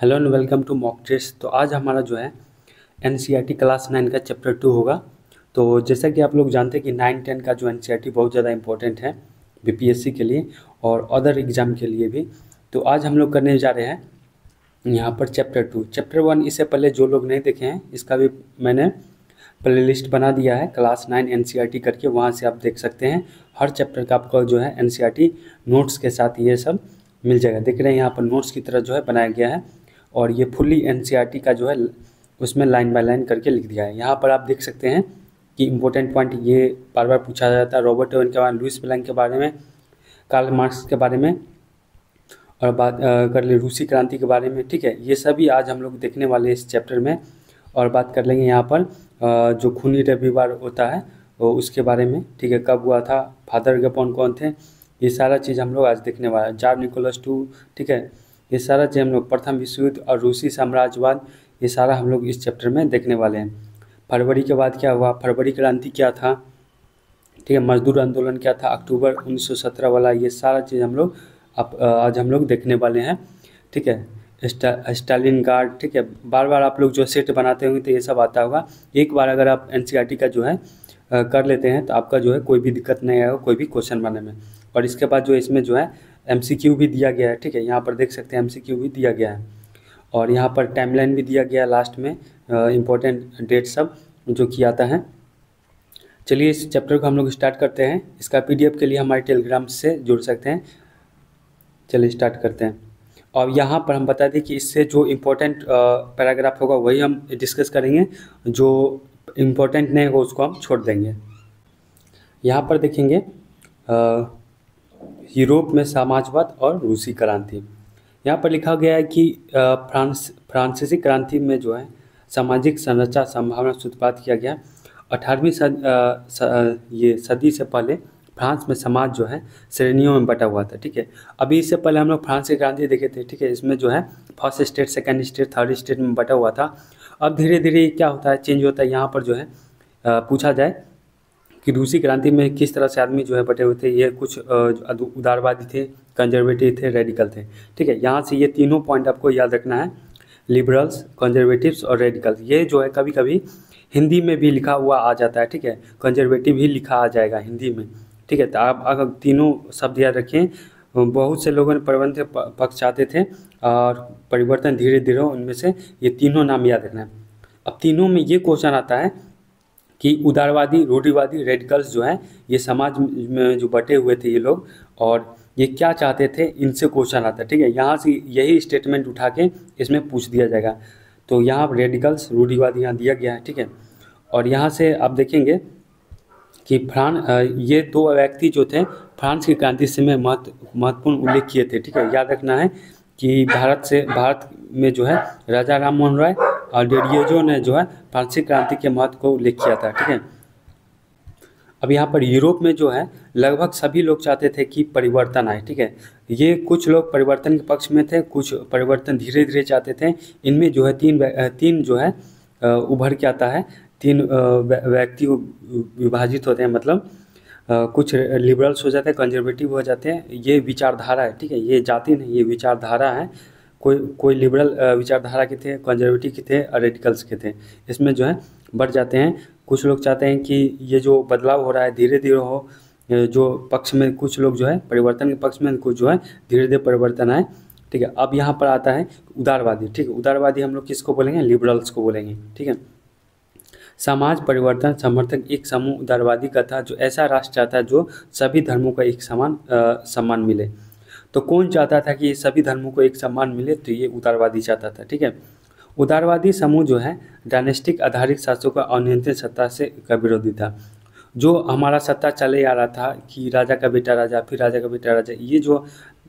Hello and welcome to mock test. तो आज हमारा जो है एनसीईआरटी क्लास 9 का चैप्टर 2 होगा। तो जैसा कि आप लोग जानते हैं कि 9-10 का जो एनसीईआरटी बहुत ज़्यादा इंपॉर्टेंट है बीपीएससी के लिए और अदर एग्ज़ाम के लिए भी। तो आज हम लोग करने जा रहे हैं यहाँ पर चैप्टर 2। चैप्टर 1 इससे पहले जो लोग नहीं देखे हैं इसका भी मैंने प्लेलिस्ट बना दिया है क्लास 9 एनसीईआरटी करके, वहाँ से आप देख सकते हैं। हर चैप्टर का आपको जो है एनसीईआरटी नोट्स के साथ ये सब मिल जाएगा। देख रहे हैं यहाँ पर नोट्स की तरह जो है बनाया गया है और ये फुली एनसीईआरटी का जो है उसमें लाइन बाय लाइन करके लिख दिया है। यहाँ पर आप देख सकते हैं कि इम्पोर्टेंट पॉइंट ये बार बार पूछा जाता है। रॉबर्ट ओवन के बारे में, लुईस प्लैंक के बारे में, कार्ल मार्क्स के बारे में और बात कर ले रूसी क्रांति के बारे में। ठीक है, ये सभी आज हम लोग देखने वाले हैं इस चैप्टर में। और बात कर लेंगे यहाँ पर जो खूनी रविवार होता है वो उसके बारे में। ठीक है, कब हुआ था, फादर गैपोन कौन थे, ये सारा चीज़ हम लोग आज देखने वाले हैं। जार निकोलस टू, ठीक है, ये सारा चीज़ हम लोग, प्रथम विश्व युद्ध और रूसी साम्राज्यवाद, ये सारा हम लोग इस चैप्टर में देखने वाले हैं। फरवरी के बाद क्या हुआ, फरवरी क्रांति क्या था, ठीक है, मजदूर आंदोलन क्या था, अक्टूबर 1917 वाला, ये सारा चीज़ हम लोग आज हम लोग देखने वाले हैं। ठीक है, स्टालिन गार्ड, ठीक है, बार बार आप लोग जो सेट बनाते होंगे तो ये सब आता होगा। एक बार अगर आप एनसीईआरटी का जो है कर लेते हैं तो आपका जो है कोई भी दिक्कत नहीं आएगा कोई भी क्वेश्चन बनाने में। और इसके बाद जो इसमें जो है एमसीक्यू भी दिया गया है। ठीक है, यहाँ पर देख सकते हैं एमसीक्यू भी दिया गया है और यहाँ पर टाइमलाइन भी दिया गया है लास्ट में, इम्पोर्टेंट डेट सब जो कि आता है। चलिए इस चैप्टर को हम लोग स्टार्ट करते हैं। इसका पीडीएफ के लिए हमारे टेलीग्राम से जुड़ सकते हैं। चलिए स्टार्ट करते हैं। और यहाँ पर हम बता दें कि इससे जो इम्पोर्टेंट पैराग्राफ होगा वही हम डिस्कस करेंगे, जो इम्पोर्टेंट नहीं होगा उसको हम छोड़ देंगे। यहाँ पर देखेंगे यूरोप में समाजवाद और रूसी क्रांति। यहाँ पर लिखा गया है कि फ्रांसीसी क्रांति में जो है सामाजिक संरचना संभावना सूत्रपात किया गया। 18वीं सदी से पहले फ्रांस में समाज जो है श्रेणियों में बटा हुआ था। ठीक है, अभी इससे पहले हम लोग फ्रांस की क्रांति देखे थे। ठीक है, इसमें जो है first state, second state, third state में बटा हुआ था। अब धीरे धीरे क्या होता है, चेंज होता है। यहाँ पर जो है पूछा जाए कि रूसी क्रांति में किस तरह से आदमी जो है बटे हुए थे। ये कुछ उदारवादी थे, कंजर्वेटिव थे, रेडिकल थे। ठीक है, यहाँ से ये तीनों पॉइंट आपको याद रखना है, लिबरल्स, कंजर्वेटिव्स और रेडिकल्स। ये जो है कभी कभी हिंदी में भी लिखा हुआ आ जाता है। ठीक है, कंजर्वेटिव ही लिखा आ जाएगा हिंदी में। ठीक है, तो आप अगर तीनों शब्द याद रखें। बहुत से लोगों ने परिवर्तन पक्ष चाहते थे और परिवर्तन धीरे धीरे, उनमें से ये तीनों नाम याद रखना है। अब तीनों में ये क्वेश्चन आता है कि उदारवादी, रूढ़िवादी, रेडिकल्स जो है ये समाज में जो बटे हुए थे ये लोग, और ये क्या चाहते थे, इनसे क्वेश्चन आता है। ठीक है, यहाँ से यही स्टेटमेंट उठा के इसमें पूछ दिया जाएगा। तो यहाँ रेडिकल्स, रूढ़िवादी यहाँ दिया गया है। ठीक है, और यहाँ से आप देखेंगे कि ये दो व्यक्ति जो थे फ्रांस की क्रांति से में महत्वपूर्ण उल्लेख किए थे। ठीक है, याद रखना है कि भारत में जो है राजा राम मोहन राय और डेरिएजो ने जो है फ्रांसीसी क्रांति के महत्व को उल्लेख किया था। ठीक है, अब यहाँ पर यूरोप में जो है लगभग सभी लोग चाहते थे कि परिवर्तन आए। ठीक है, ये कुछ लोग परिवर्तन के पक्ष में थे, कुछ परिवर्तन धीरे धीरे चाहते थे। इनमें जो है तीन जो है उभर के आता है, तीन व्यक्ति विभाजित होते हैं। मतलब कुछ लिबरल्स हो जाते हैं, कंजर्वेटिव हो जाते हैं। ये विचारधारा है। ठीक है, ये जाति नहीं, ये विचारधारा है। कोई लिबरल विचारधारा के थे, कंजर्वेटिव के थे और रेडिकल्स के थे। इसमें जो है बढ़ जाते हैं। कुछ लोग चाहते हैं कि ये जो बदलाव हो रहा है धीरे धीरे हो, जो पक्ष में कुछ लोग जो है परिवर्तन के पक्ष में, कुछ जो है धीरे धीरे परिवर्तन आए। ठीक है, अब यहाँ पर आता है उदारवादी। ठीक है, उदारवादी हम लोग किसको बोलेंगे, लिबरल्स को बोलेंगे। ठीक है, समाज परिवर्तन समर्थक एक समूह उदारवादी का था जो ऐसा राष्ट्र चाहता है जो सभी धर्मों का एक समान सम्मान मिले। तो कौन चाहता था कि सभी धर्मों को एक सम्मान मिले, तो ये उदारवादी चाहता था। ठीक है, उदारवादी समूह जो है डायनेस्टिक आधारित शासकों का अनियंत्रित सत्ता से का विरोधी था। जो हमारा सत्ता चले आ रहा था कि राजा का बेटा राजा, फिर राजा का बेटा राजा, ये जो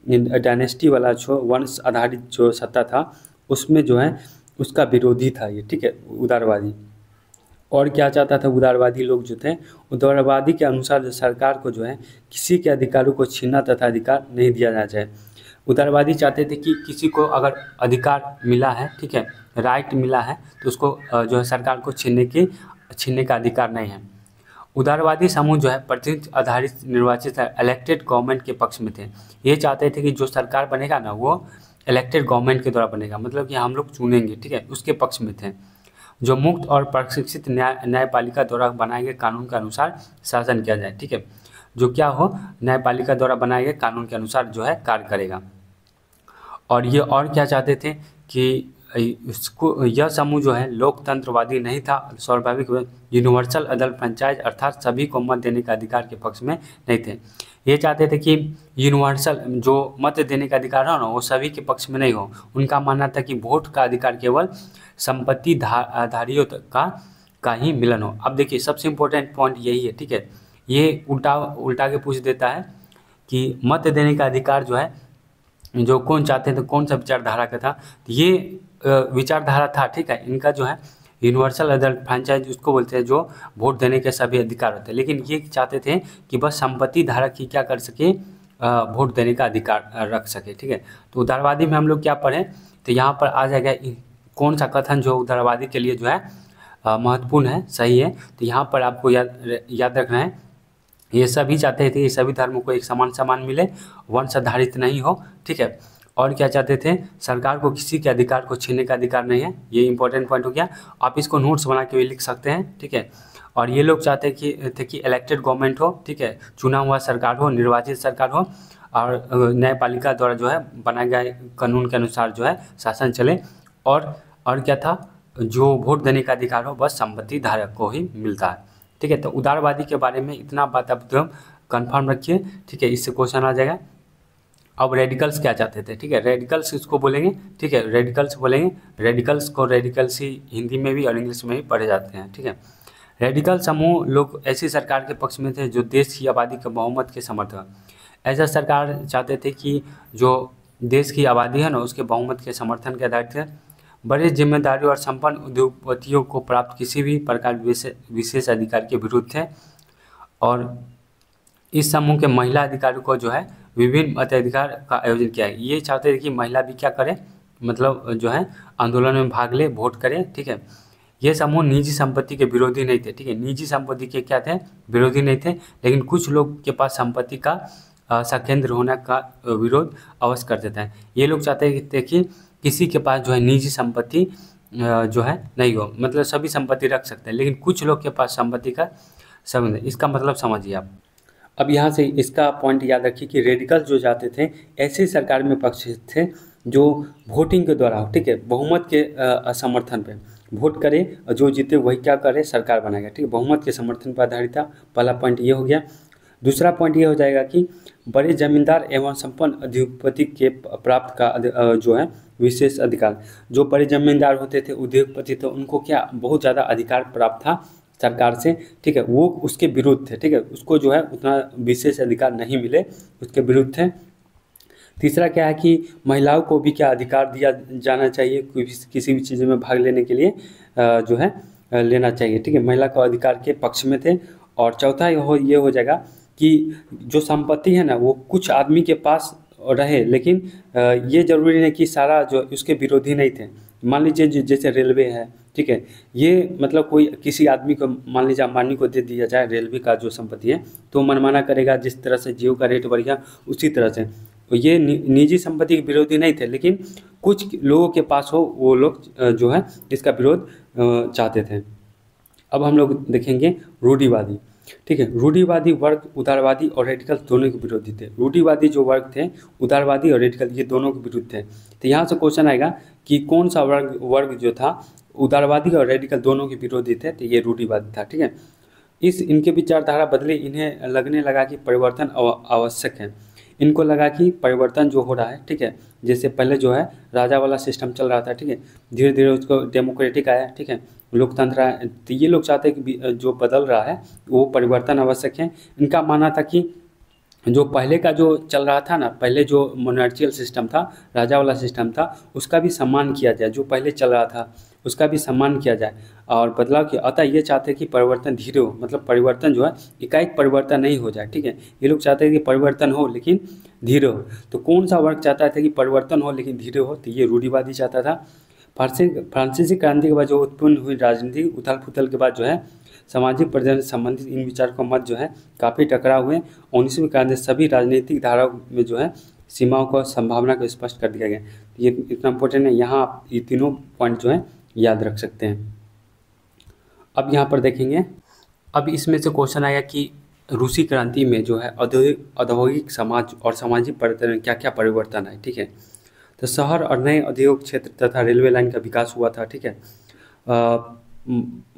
डायनेस्टी वाला जो वंश आधारित जो सत्ता था उसमें जो है उसका विरोधी था ये। ठीक है, उदारवादी। और क्या चाहता था उदारवादी लोग जो थे, उदारवादी के अनुसार जो सरकार को जो है किसी के अधिकारों को छीनना तथा अधिकार नहीं दिया जाना चाहिए। उदारवादी चाहते थे कि किसी को अगर अधिकार मिला है, ठीक है, राइट मिला है, तो उसको जो है सरकार को छीनने का अधिकार नहीं है। उदारवादी समूह जो है प्रतिनिधि आधारित निर्वाचित इलेक्टेड गवर्नमेंट के पक्ष में थे। ये चाहते थे कि जो सरकार बनेगा ना वो इलेक्टेड गवर्नमेंट के द्वारा बनेगा, मतलब कि हम लोग चुनेंगे, ठीक है, उसके पक्ष में थे। जो मुक्त और प्रशिक्षित न्यायपालिका द्वारा बनाए गए कानून के अनुसार शासन किया जाए, ठीक है, जो क्या हो, न्यायपालिका द्वारा बनाए गए कानून के अनुसार जो है कार्य करेगा। और ये और क्या चाहते थे कि इसको, यह समूह जो है लोकतंत्रवादी नहीं था, स्वाभाविक यूनिवर्सल अदल फ्रेंचाइज अर्थात सभी को मत देने के अधिकार के पक्ष में नहीं थे। ये चाहते थे कि यूनिवर्सल जो मत देने का अधिकार हो ना, वो सभी के पक्ष में नहीं हो। उनका मानना था कि वोट का अधिकार केवल संपत्ति धारियों का ही मिलन हो। अब देखिए सबसे इम्पोर्टेंट पॉइंट यही है, ठीक है, ये उल्टा के पूछ देता है कि मत देने का अधिकार जो है जो कौन चाहते थे, कौन सा विचारधारा का था, तो ये विचारधारा था, ठीक है, इनका जो है यूनिवर्सल अदल्ट फ्रेंचाइज उसको बोलते हैं जो वोट देने के सभी अधिकार होते हैं। लेकिन ये चाहते थे कि बस संपत्ति धारक ही क्या कर सके, वोट देने का अधिकार रख सके, ठीक है। तो उदारवादी में हम लोग क्या पढ़ें, तो यहाँ पर आ जाएगा कौन सा कथन जो उदारवादी के लिए जो है महत्वपूर्ण है, सही है। तो यहाँ पर आपको याद रखना है, ये सभी चाहते थे ये सभी धर्मों को एक समान मिले, वंश आधारित नहीं हो, ठीक है। और क्या चाहते थे, सरकार को किसी के अधिकार को छीनने का अधिकार नहीं है। ये इंपॉर्टेंट पॉइंट हो गया, आप इसको नोट्स बना के भी लिख सकते हैं, ठीक है। और ये लोग चाहते थे कि इलेक्टेड गवर्नमेंट हो, ठीक है, चुना हुआ सरकार हो, निर्वाचित सरकार हो, और न्यायपालिका द्वारा जो है बनाए गए कानून के अनुसार जो है शासन चले। और क्या था, जो वोट देने का अधिकार हो बस संपत्ति धारक को ही मिलता है, ठीक है। तो उदारवादी के बारे में इतना बात आप कंफर्म रखिए, ठीक है, इससे क्वेश्चन आ जाएगा। अब रेडिकल्स क्या चाहते थे, ठीक है, रेडिकल्स इसको बोलेंगे, ठीक है, रेडिकल्स बोलेंगे। रेडिकल्स को रेडिकल्स ही हिंदी में भी और इंग्लिश में भी पढ़े जाते हैं, ठीक है। रेडिकल समूह लोग ऐसी सरकार के पक्ष में थे जो देश की आबादी के बहुमत के समर्थक। ऐसा सरकार चाहते थे कि जो देश की आबादी है ना उसके बहुमत के समर्थन के आधार थे, बड़े जिम्मेदारी और संपन्न उद्योगपतियों को प्राप्त किसी भी प्रकार विशेष अधिकार के विरुद्ध थे। और इस समूह के महिला अधिकारियों को जो है विभिन्न मताधिकार का आयोजन किया है। ये चाहते थे कि महिला भी क्या करे, मतलब जो है आंदोलन में भाग ले, वोट करे, ठीक है। ये समूह निजी संपत्ति के विरोधी नहीं थे, ठीक है, निजी संपत्ति के क्या थे, विरोधी नहीं थे, लेकिन कुछ लोग के पास संपत्ति का सकेंद्र होने का विरोध अवश्य कर देता है। ये लोग चाहते थे कि किसी के पास जो है निजी संपत्ति जो है नहीं हो, मतलब सभी संपत्ति रख सकते हैं, लेकिन कुछ लोग के पास संपत्ति का संबंध है। इसका मतलब समझिए आप। अब यहाँ से इसका पॉइंट याद रखिए कि रेडिकल जो जाते थे ऐसी सरकार में पक्ष थे जो वोटिंग के द्वारा, ठीक है, बहुमत के समर्थन पे वोट करे और जो जीते वही क्या करे, सरकार बनाएगा, ठीक है, बहुमत के समर्थन पर आधारित था। पहला पॉइंट ये हो गया। दूसरा पॉइंट ये हो जाएगा कि बड़े जमींदार एवं संपन्न उद्योगपति के प्राप्त का जो है विशेष अधिकार। जो बड़े जमींदार होते थे, उद्योगपति थे, उनको क्या बहुत ज़्यादा अधिकार प्राप्त था सरकार से, ठीक है, वो उसके विरुद्ध थे, ठीक है, उसको जो है उतना विशेष अधिकार नहीं मिले, उसके विरुद्ध थे। तीसरा क्या है कि महिलाओं को भी क्या अधिकार दिया जाना चाहिए, किसी भी चीज़ में भाग लेने के लिए जो है लेना चाहिए, ठीक है, महिला को अधिकार के पक्ष में थे। और चौथा ये हो जाएगा कि जो संपत्ति है ना वो कुछ आदमी के पास रहे, लेकिन ये जरूरी नहीं कि सारा जो उसके विरोधी नहीं थे। मान लीजिए जैसे रेलवे है, ठीक है, ये मतलब कोई किसी आदमी को मान लीजिए अंबानी को दे दिया जाए रेलवे का जो संपत्ति है, तो मनमाना करेगा, जिस तरह से जियो का रेट बढ़ गया उसी तरह से। तो ये निजी संपत्ति के विरोधी नहीं थे, लेकिन कुछ लोगों के पास हो वो लोग जो है इसका विरोध चाहते थे। अब हम लोग देखेंगे रूढ़िवादी, ठीक है। रूढ़िवादी वर्ग उदारवादी और रेडिकल दोनों के विरोधी थे। रूढ़िवादी जो वर्ग थे, उदारवादी और रेडिकल, ये दोनों के विरुद्ध थे। तो यहाँ से क्वेश्चन आएगा कि कौन सा वर्ग जो था उदारवादी और रेडिकल दोनों के विरोधी थे, तो ये रूढ़िवादी था, ठीक है। इनके विचारधारा बदले, इन्हें लगने लगा कि परिवर्तन आवश्यक है। इनको लगा कि परिवर्तन जो हो रहा है, ठीक है, जैसे पहले जो है राजा वाला सिस्टम चल रहा था, ठीक है, धीरे धीरे उसको डेमोक्रेटिक आया, ठीक है, लोकतंत्र आया, तो ये लोग चाहते हैं कि जो बदल रहा है वो परिवर्तन आवश्यक है। इनका मानना था कि जो पहले का जो चल रहा था ना, पहले जो मोनार्चियल सिस्टम था, राजा वाला सिस्टम था, उसका भी सम्मान किया जाए, जो पहले चल रहा था उसका भी सम्मान किया जाए और बदलाव किया। अतः ये चाहते हैं कि परिवर्तन धीरे हो, मतलब परिवर्तन जो है एकाएक परिवर्तन नहीं हो जाए, ठीक है, ये लोग चाहते हैं कि परिवर्तन हो लेकिन धीरे हो। तो कौन सा वर्ग चाहता था कि परिवर्तन हो लेकिन धीरे हो, तो ये रूढ़िवादी चाहता था। फ्रांसीसी क्रांति के बाद जो उत्पन्न हुई राजनीतिक उथल पुथल के बाद जो है सामाजिक प्रजन से संबंधित इन विचारों का मत जो है काफ़ी टकराव हुए। 19वीं क्रांति सभी राजनीतिक धाराओं में जो है सीमाओं को संभावना को स्पष्ट कर दिया गया। ये इतना इम्पोर्टेंट है, यहाँ आप ये तीनों पॉइंट जो है याद रख सकते हैं। अब यहाँ पर देखेंगे, अब इसमें से क्वेश्चन आया कि रूसी क्रांति में जो है औद्योगिक समाज और सामाजिक परिवर्तन में क्या क्या परिवर्तन है। ठीक है, तो शहर और नए औद्योगिक क्षेत्र तथा रेलवे लाइन का विकास हुआ था। ठीक है,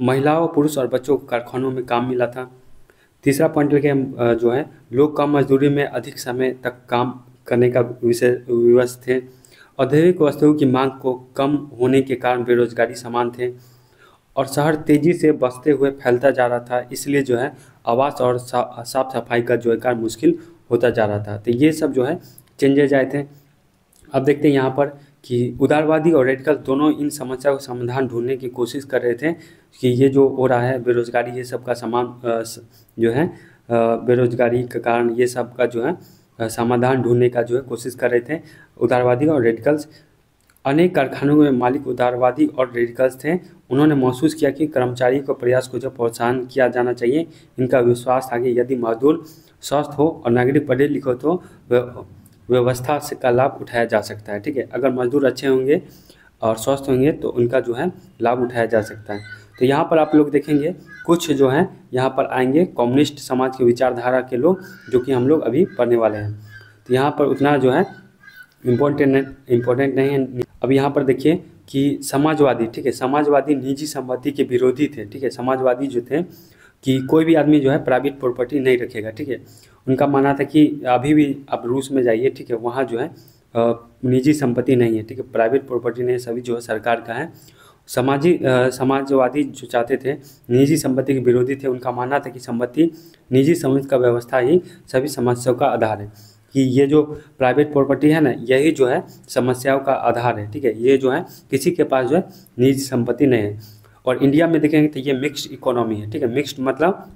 महिलाओं, पुरुष और बच्चों को कारखानों में काम मिला था। तीसरा पॉइंट लेके जो है लोग कम मजदूरी में अधिक समय तक काम करने का विवश थे। औद्योगिक वस्तुओं की मांग को कम होने के कारण बेरोजगारी समान थे और शहर तेजी से बसते हुए फैलता जा रहा था, इसलिए जो है आवास और साफ सफाई का जो है कार्य मुश्किल होता जा रहा था। तो ये सब जो है चेंजेज आए थे। अब देखते हैं यहाँ पर कि उदारवादी और रेडिकल दोनों इन समस्या को समाधान ढूंढने की कोशिश कर रहे थे कि ये जो हो रहा है बेरोजगारी, ये सब का जो है बेरोजगारी के कारण ये सब का जो है समाधान ढूंढने का जो है कोशिश कर रहे थे उदारवादी और रेडिकल्स। अनेक कारखानों में मालिक उदारवादी और रेडिकल्स थे। उन्होंने महसूस किया कि कर्मचारी को प्रयास को जो प्रोत्साहन किया जाना चाहिए। इनका विश्वास था कि यदि मजदूर स्वस्थ हो और नागरिक पढ़े लिखे हो तो व्यवस्था से का लाभ उठाया जा सकता है। ठीक है, अगर मजदूर अच्छे होंगे और स्वस्थ होंगे तो उनका जो है लाभ उठाया जा सकता है। तो यहाँ पर आप लोग देखेंगे कुछ जो है यहाँ पर आएंगे कम्युनिस्ट समाज की विचारधारा के लोग, जो कि हम लोग अभी पढ़ने वाले हैं। तो यहाँ पर उतना जो है इम्पोर्टेंट नहीं है। अब यहाँ पर देखिए कि समाजवादी, ठीक है, समाजवादी निजी संपत्ति के विरोधी थे। ठीक है, समाजवादी जो थे कि कोई भी आदमी जो है प्राइवेट प्रॉपर्टी नहीं रखेगा। ठीक है, उनका मानना था कि अभी भी आप रूस में जाइए, ठीक है, वहाँ जो है निजी संपत्ति नहीं है। ठीक है, प्राइवेट प्रॉपर्टी नहीं है, सभी जो है सरकार का है। समाजवादी जो चाहते थे, निजी संपत्ति के विरोधी थे। उनका मानना था कि संपत्ति निजी समझ का व्यवस्था ही सभी समस्याओं का आधार है, कि ये जो प्राइवेट प्रॉपर्टी है ना, यही जो है समस्याओं का आधार है। ठीक है, ये जो है किसी के पास जो है निजी संपत्ति नहीं है। और इंडिया में देखेंगे तो ये मिक्स्ड इकोनॉमी है। ठीक है, मिक्स्ड मतलब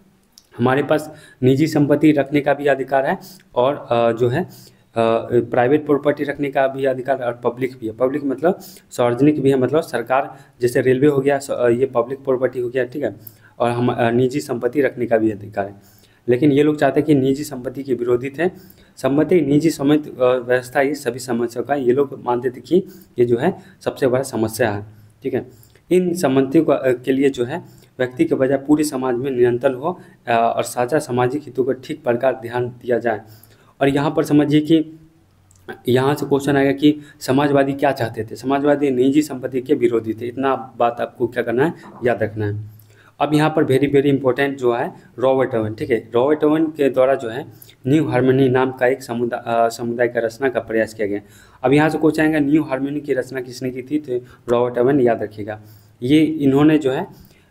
हमारे पास निजी संपत्ति रखने का भी अधिकार है और जो है प्राइवेट प्रॉपर्टी रखने का भी अधिकार और पब्लिक भी है। पब्लिक मतलब सार्वजनिक भी है, मतलब सरकार, जैसे रेलवे हो गया, ये पब्लिक प्रॉपर्टी हो गया। ठीक है, और हम निजी संपत्ति रखने का भी अधिकार है। लेकिन ये लोग चाहते हैं कि निजी संपत्ति के विरोधी थे। संपत्ति निजी समझ व्यवस्था ही सभी समस्याओं का, ये लोग मानते थे कि ये जो है सबसे बड़ा समस्या है। ठीक है, इन संपत्तियों के लिए जो है व्यक्ति के बजाय पूरे समाज में नियंत्रण हो और साझा सामाजिक हितों को ठीक प्रकार ध्यान दिया जाए। और यहाँ पर समझिए कि यहाँ से क्वेश्चन आएगा कि समाजवादी क्या चाहते थे। समाजवादी निजी संपत्ति के विरोधी थे। इतना बात आपको क्या करना है, याद रखना है। अब यहाँ पर वेरी इंपॉर्टेंट जो है रॉबर्ट ओवन। ठीक है, रॉबर्ट ओवन के द्वारा जो है न्यू हार्मनी नाम का एक समुदाय का रचना का प्रयास किया गया। अब यहाँ से क्वेश्चन आएगा न्यू हार्मनी की रचना किसने की थी, तो रॉबर्ट ओवन, याद रखिएगा। ये इन्होंने जो है,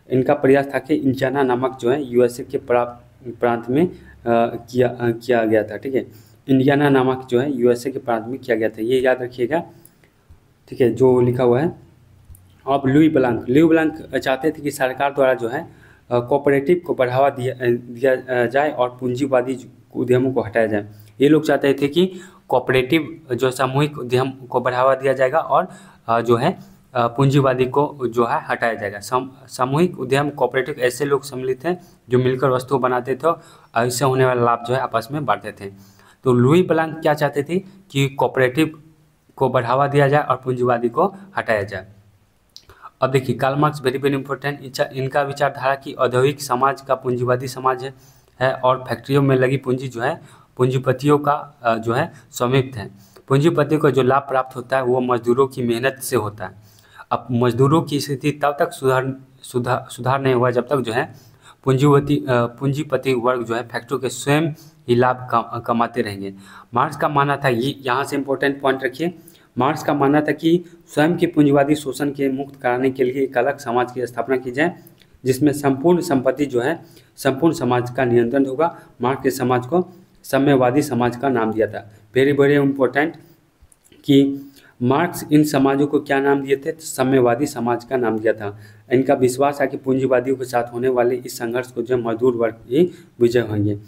इनका प्रयास था कि इंडियाना नामक जो है यूएसए के प्रांत में किया गया था। ठीक है, इंडियाना नामक जो है यूएसए के प्रांत में किया गया था, ये याद रखिएगा। ठीक है, जो लिखा हुआ है। अब लुई ब्लांक चाहते थे कि सरकार द्वारा जो है कोऑपरेटिव को बढ़ावा दिया जाए और पूंजीवादी उद्यमों को हटाया जाए। ये लोग चाहते थे कि कोऑपरेटिव जो सामूहिक उद्यम को बढ़ावा दिया जाएगा और जो है पूंजीवादी को जो है हटाया जाएगा। सामूहिक उद्यम, कोऑपरेटिव, ऐसे लोग सम्मिलित हैं जो मिलकर वस्तु बनाते थे और इससे होने वाला लाभ जो है आपस में बांटते थे। तो लुई ब्लांक क्या चाहते थे कि कोऑपरेटिव को बढ़ावा दिया जाए और पूंजीवादी को हटाया जाए। अब देखिए कार्ल मार्क्स वेरी इंपॉर्टेंट। इनका विचारधारा कि औद्योगिक समाज का पूंजीवादी समाज है और फैक्ट्रियों में लगी पूंजी जो है पूंजीपतियों का जो है स्वामित्व है। पूंजीपति को जो लाभ प्राप्त होता है वो मजदूरों की मेहनत से होता है। अब मजदूरों की स्थिति तब तक सुधार नहीं हुआ जब तक जो है पूंजीपति वर्ग जो है फैक्ट्रियों के स्वयं ही लाभ कमाते रहेंगे। मार्क्स का मानना था, ये यहाँ से इम्पोर्टेंट पॉइंट रखिए, मार्क्स का मानना था कि स्वयं के पूंजीवादी शोषण के मुक्त कराने के लिए एक अलग समाज की स्थापना की जाए जिसमें संपूर्ण संपत्ति जो है संपूर्ण समाज का नियंत्रण होगा। मार्क्स के समाज को साम्यवादी समाज का नाम दिया था। वेरी इम्पोर्टेंट कि मार्क्स इन समाजों को क्या नाम दिए थे, साम्यवादी समाज का नाम दिया था। इनका विश्वास है कि पूंजीवादियों के साथ होने वाले इस संघर्ष को जो मजदूर वर्ग ही विजय होंगे।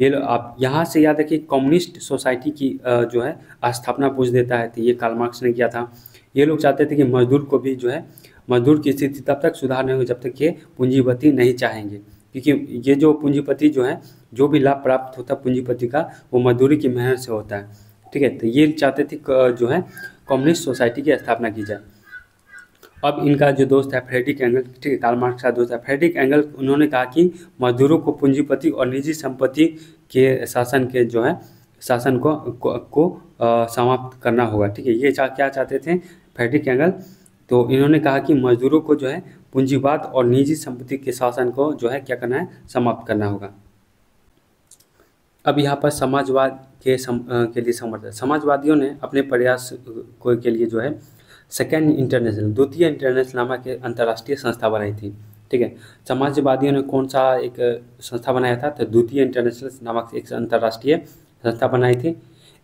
ये आप यहाँ से याद रखिए कम्युनिस्ट सोसाइटी की जो है स्थापना पूछ देता है, तो ये कार्ल मार्क्स ने किया था। ये लोग चाहते थे कि मजदूर को भी जो है मजदूर की स्थिति तब तक सुधार नहीं होगी जब तक ये पूंजीपति नहीं चाहेंगे, क्योंकि ये जो पूंजीपति जो है जो भी लाभ प्राप्त होता है पूंजीपति का वो मजदूरी की मेहनत से होता है। ठीक है। तो ये चाहते थे जो है कम्युनिस्ट सोसाइटी की स्थापना की जाए। अब इनका जो दोस्त है फ्रेडरिक एंगल, ठीक है, कार्ल मार्क्स का दोस्त है फ्रेडरिक एंगल, उन्होंने कहा कि मजदूरों को पूंजीपति और निजी संपत्ति के शासन के जो है शासन को समाप्त करना होगा। ठीक है, ये क्या चाहते थे फ्रेडरिक एंगल? तो इन्होंने कहा कि मजदूरों को जो है पूंजीवाद और निजी संपत्ति के शासन को जो है क्या करना है, समाप्त करना होगा। अब यहाँ पर समाजवाद के लिए समर्थन, समाजवादियों ने अपने प्रयास के लिए जो है सेकेंड इंटरनेशनल, द्वितीय इंटरनेशनल नामक एक अंतर्राष्ट्रीय संस्था बनाई थी। ठीक है, समाजवादियों ने कौन सा एक संस्था बनाया था? तो द्वितीय इंटरनेशनल नामक एक अंतर्राष्ट्रीय संस्था बनाई थी।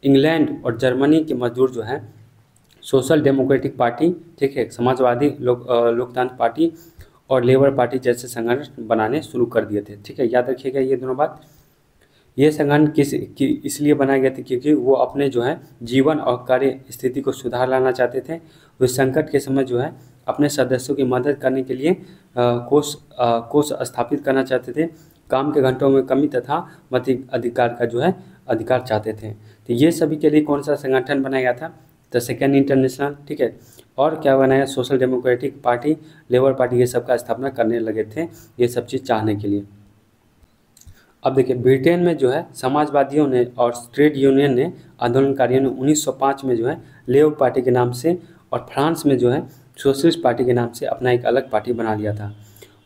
इंग्लैंड और जर्मनी के मजदूर जो है सोशल डेमोक्रेटिक पार्टी, ठीक है, समाजवादी लोकतंत्र पार्टी और लेबर पार्टी जैसे संगठन बनाने शुरू कर दिए थे। ठीक है, याद रखिएगा ये दोनों बात। ये संगठन इसलिए बनाए गए थे क्योंकि वो अपने जो है जीवन और कार्य स्थिति को सुधार लाना चाहते थे। वे संकट के समय जो है अपने सदस्यों की मदद करने के लिए कोष स्थापित करना चाहते थे। काम के घंटों में कमी तथा मताधिकार का जो है अधिकार चाहते थे। तो ये सभी के लिए कौन सा संगठन बनाया गया था? तो सेकेंड इंटरनेशनल। ठीक है, और क्या बनाया? Social democratic party, labour party, ये सब का स्थापना करने लगे थे ये सब चीज़ चाहने के लिए। अब देखिए ब्रिटेन में जो है समाजवादियों ने और ट्रेड यूनियन ने, आंदोलनकारियों ने 1905 में जो है लेबर पार्टी के नाम से और फ्रांस में जो है सोशलिस्ट पार्टी के नाम से अपना एक अलग पार्टी बना लिया था।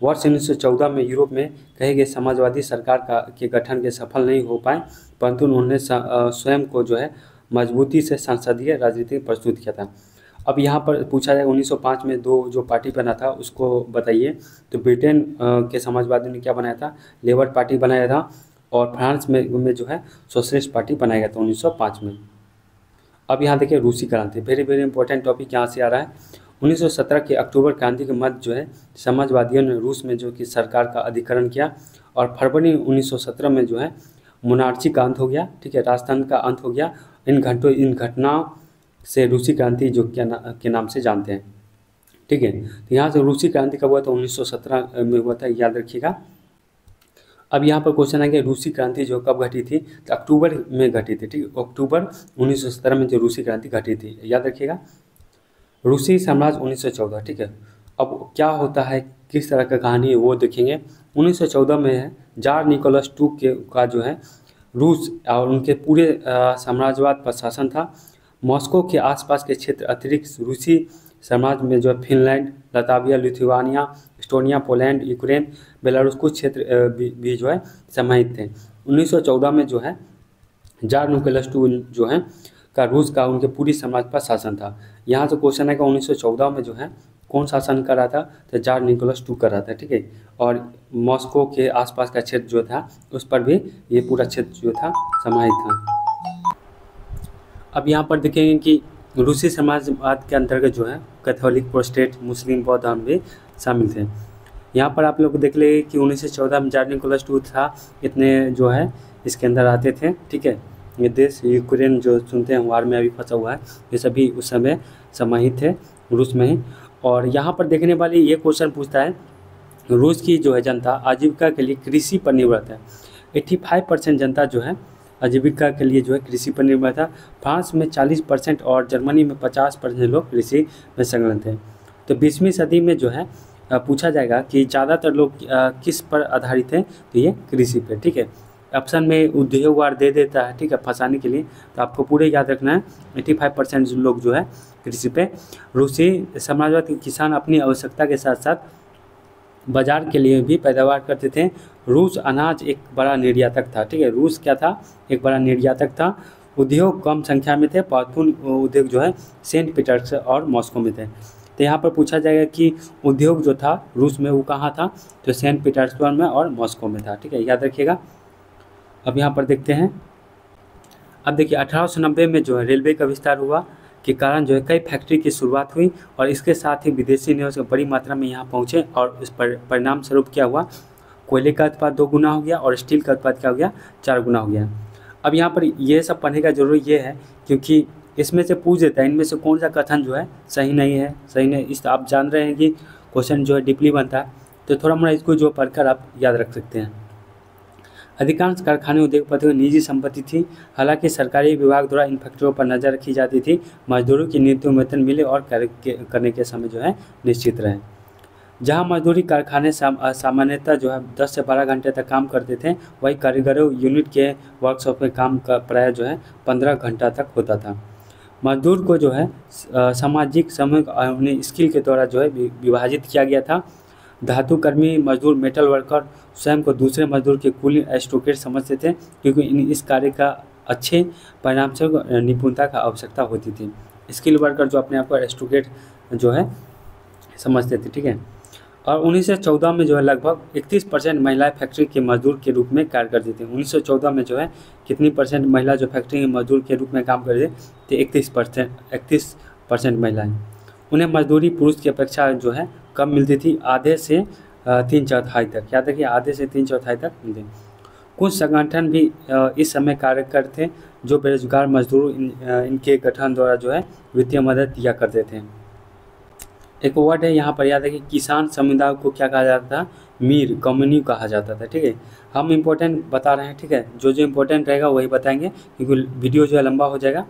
वर्ष 1914 में यूरोप में कहे गए समाजवादी सरकार के गठन के सफल नहीं हो पाए, परंतु उन्होंने स्वयं को जो है मजबूती से संसदीय राजनीति प्रस्तुत किया था। अब यहाँ पर पूछा जाए 1905 में दो जो पार्टी बना था उसको बताइए। तो ब्रिटेन के समाजवादियों ने क्या बनाया था? लेबर पार्टी बनाया था, और फ्रांस में जो है सोशलिस्ट पार्टी बनाया गया था 1905 में। अब यहाँ देखिए रूसी क्रांति, वेरी वेरी इंपॉर्टेंट टॉपिक यहाँ से आ रहा है। 1917 के अक्टूबर क्रांति के मध्य जो है समाजवादियों ने रूस में जो कि सरकार का अधिकरण किया, और फरवरी 1917 में जो है मोनार्ची का अंत हो गया। ठीक है, राजतंत्र का अंत हो गया। इन घटनाओं से रूसी क्रांति जो के नाम से जानते हैं। ठीक है, तो यहाँ से रूसी क्रांति कब हुआ था? 1917 में हुआ था, याद रखिएगा। अब यहाँ पर क्वेश्चन है कि रूसी क्रांति जो कब घटी थी? तो अक्टूबर में घटी थी। ठीक है, अक्टूबर 1917 में जो रूसी क्रांति घटी थी, याद रखिएगा। रूसी साम्राज्य 1914। ठीक है, अब क्या होता है, किस तरह का कहानी है वो देखेंगे। 1914 में है जार निकोलस II का जो है रूस और उनके पूरे साम्राज्यवाद पर शासन था। मॉस्को के आसपास के क्षेत्र अतिरिक्त रूसी साम्राज्य में जो है Finland, Latvia, Lithuania, Estonia, Poland, Ukraine, Belarus कुछ क्षेत्र भी जो है समाहित थे। 1914 में जो है जार निकोलस II जो है का रूस का उनके पूरी साम्राज्य पर शासन था। यहाँ से क्वेश्चन है कि 1914 में जो है कौन शासन कर रहा था? तो जार निकोलस II कर रहा था। ठीक है, और मॉस्को के आसपास का क्षेत्र जो था उस पर भी ये पूरा क्षेत्र जो था समाहित था। अब यहाँ पर देखेंगे कि रूसी समाजवाद के अंतर्गत जो है कैथोलिक, प्रोटेस्टेंट, मुस्लिम, बौद्ध धर्म भी शामिल थे। यहाँ पर आप लोग देख ले कि 1914 में जार निकोलस II था, इतने जो है इसके अंदर आते थे। ठीक है, ये देश यूक्रेन जो सुनते हैं वार में अभी फंसा हुआ है, ये सभी उस समय समाहित थे रूस में ही। और यहाँ पर देखने वाली ये क्वेश्चन पूछता है, रूस की जो है जनता आजीविका के लिए कृषि पर निर्भर है। 85% जनता जो है आजीविका के लिए जो है कृषि पर निर्भर था। फ्रांस में 40% और जर्मनी में 50% लोग कृषि में संलग्न थे। तो 20वीं सदी में जो है पूछा जाएगा कि ज़्यादातर लोग किस पर आधारित हैं? तो ये कृषि पे। ठीक है, ऑप्शन में उद्योगवाद दे देता है, ठीक है, फंसाने के लिए, तो आपको पूरे याद रखना है 85% लोग जो है कृषि पे। रूसी साम्राज्यवाद के किसान अपनी आवश्यकता के साथ साथ बाजार के लिए भी पैदावार करते थे। रूस अनाज एक बड़ा निर्यातक था। ठीक है, रूस क्या था? एक बड़ा निर्यातक था। उद्योग कम संख्या में थे, महत्वपूर्ण उद्योग जो है सेंट पीटर्सबर्ग और मॉस्को में थे। तो यहाँ पर पूछा जाएगा कि उद्योग जो था रूस में वो कहाँ था? तो सेंट पीटर्सबर्ग में और मॉस्को में था। ठीक है, याद रखिएगा। अब यहाँ पर देखते हैं, अब देखिए 1890 में जो है रेलवे का विस्तार हुआ के कारण जो है कई फैक्ट्री की शुरुआत हुई, और इसके साथ ही विदेशी निवेशक बड़ी मात्रा में यहाँ पहुँचे, और इस परिणाम स्वरूप क्या हुआ? कोयले का उत्पाद 2 गुना हो गया और स्टील का उत्पाद क्या हो गया? 4 गुना हो गया। अब यहाँ पर ये सब पढ़ने का जरूरी ये है क्योंकि इसमें से पूछ देता है इनमें से कौन सा कथन जो है सही नहीं है, सही नहीं। इस आप जान रहे हैं कि क्वेश्चन जो है डीपली बनता है, तो थोड़ा मोड़ा इसको जो पढ़कर आप याद रख सकते हैं। अधिकांश कारखाने उद्योगपतियों की निजी संपत्ति थी। हालांकि सरकारी विभाग द्वारा इन फैक्ट्रियों पर नज़र रखी जाती थी। मजदूरों की न्यूनतम वेतन मिले और करने के समय जो है निश्चित रहे। जहां मजदूरी कारखाने सामान्यतः जो है 10 से 12 घंटे तक काम करते थे, वही कारीगरों यूनिट के वर्कशॉप में काम का प्राय जो है 15 घंटा तक होता था। मजदूर को जो है सामाजिक समूह उन्हें स्किल के द्वारा जो है विभाजित किया गया था। धातु कर्मी मजदूर मेटल वर्कर स्वयं को दूसरे मजदूर के कुलीन एस्टोकेट समझते थे, क्योंकि इस कार्य का अच्छे परिणाम से निपुणता का आवश्यकता होती थी। स्किल वर्कर जो अपने आप को एस्टोकेट जो है समझते थे, ठीक है। और 1914 में जो है लगभग 31% महिलाएं फैक्ट्री के मजदूर के रूप में कार्य करती थी। 1914 में जो है कितनी परसेंट महिला जो फैक्ट्री के मजदूर के रूप में काम करते थे? 31% महिलाएं। उन्हें मजदूरी पुरुष की अपेक्षा जो है कम मिलती थी, आधे से 3/4 तक। याद रखिए, आधे से 3/4 तक मिलती। कुछ संगठन भी इस समय कार्य करते जो बेरोजगार मजदूर इनके गठन द्वारा जो है वित्तीय मदद दिया करते थे। एक वर्ड है यहाँ पर, याद है कि किसान समुदाय को क्या कहा जाता था? मीर कम्युनिटी कहा जाता था, ठीक है। हम इम्पोर्टेंट बता रहे हैं, ठीक है। जो इम्पोर्टेंट रहेगा वही बताएंगे, क्योंकि वीडियो जो है लंबा हो जाएगा।